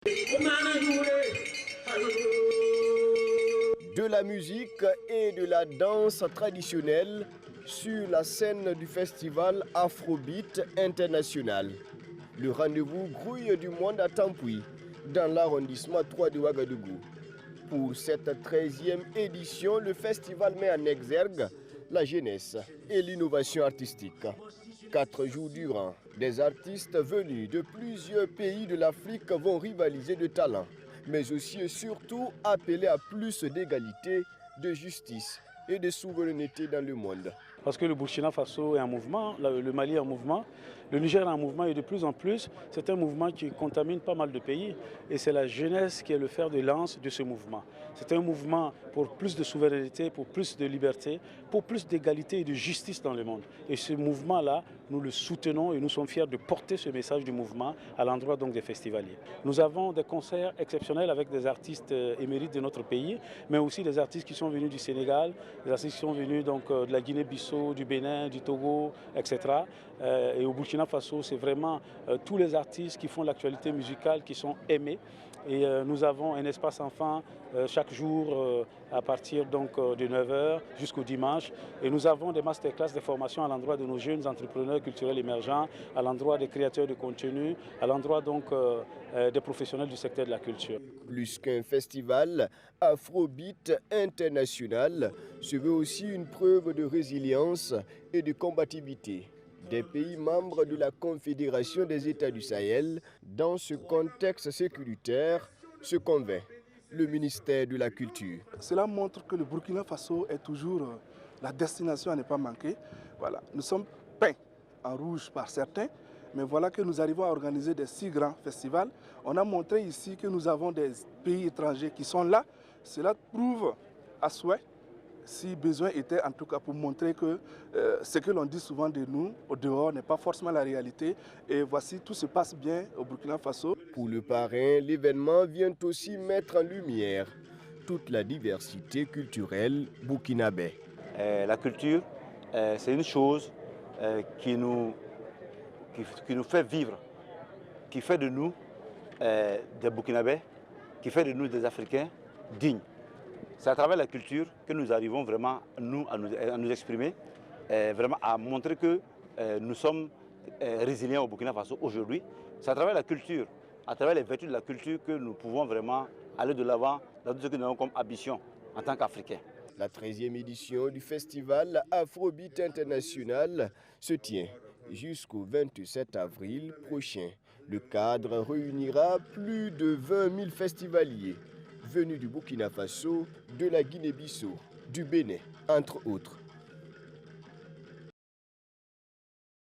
De la musique et de la danse traditionnelle sur la scène du festival Afrobeat International. Le rendez-vous grouille du monde à Tampoui, dans l'arrondissement 3 de Ouagadougou. Pour cette 13e édition, le festival met en exergue la jeunesse et l'innovation artistique. 4 jours durant, des artistes venus de plusieurs pays de l'Afrique vont rivaliser de talent, mais aussi et surtout appeler à plus d'égalité, de justice et de souveraineté dans le monde. Parce que le Burkina Faso est en mouvement, le Mali est en mouvement, le Niger est en mouvement et de plus en plus, c'est un mouvement qui contamine pas mal de pays et c'est la jeunesse qui est le fer de lance de ce mouvement. C'est un mouvement pour plus de souveraineté, pour plus de liberté, pour plus d'égalité et de justice dans le monde. Et ce mouvement-là, nous le soutenons et nous sommes fiers de porter ce message du mouvement à l'endroit donc des festivaliers. Nous avons des concerts exceptionnels avec des artistes émérites de notre pays, mais aussi des artistes qui sont venus du Sénégal, des artistes qui sont venus donc de la Guinée-Bissau, du Bénin, du Togo, etc. Et au Burkina Faso, c'est vraiment tous les artistes qui font l'actualité musicale qui sont aimés. Et nous avons un espace enfant chaque jour à partir donc, de 9h jusqu'au dimanche. Et nous avons des masterclass, des formations à l'endroit de nos jeunes entrepreneurs culturels émergents, à l'endroit des créateurs de contenu, à l'endroit donc des professionnels du secteur de la culture. Plus qu'un festival, Afrobeat International se veut aussi une preuve de résilience et de combativité des pays membres de la Confédération des États du Sahel dans ce contexte sécuritaire, se convainc le ministère de la Culture. Cela montre que le Burkina Faso est toujours la destination à ne pas manquer. Voilà. Nous sommes peints en rouge par certains, mais voilà que nous arrivons à organiser des si grands festivals. On a montré ici que nous avons des pays étrangers qui sont là. Cela prouve à souhait, si besoin était, en tout cas pour montrer que ce que l'on dit souvent de nous au dehors n'est pas forcément la réalité. Et voici, tout se passe bien au Burkina Faso. Pour le parrain, l'événement vient aussi mettre en lumière toute la diversité culturelle burkinabé. La culture, c'est une chose qui nous fait vivre, qui fait de nous des Burkinabés, qui fait de nous des Africains dignes. C'est à travers la culture que nous arrivons vraiment à nous exprimer, vraiment à montrer que nous sommes résilients au Burkina Faso aujourd'hui. C'est à travers la culture, à travers les vertus de la culture que nous pouvons vraiment aller de l'avant dans tout ce que nous avons comme ambition en tant qu'Africains. La 13e édition du festival Afrobeat International se tient jusqu'au 27 avril prochain. Le cadre réunira plus de 20 000 festivaliers venus du Burkina Faso, de la Guinée-Bissau, du Bénin, entre autres.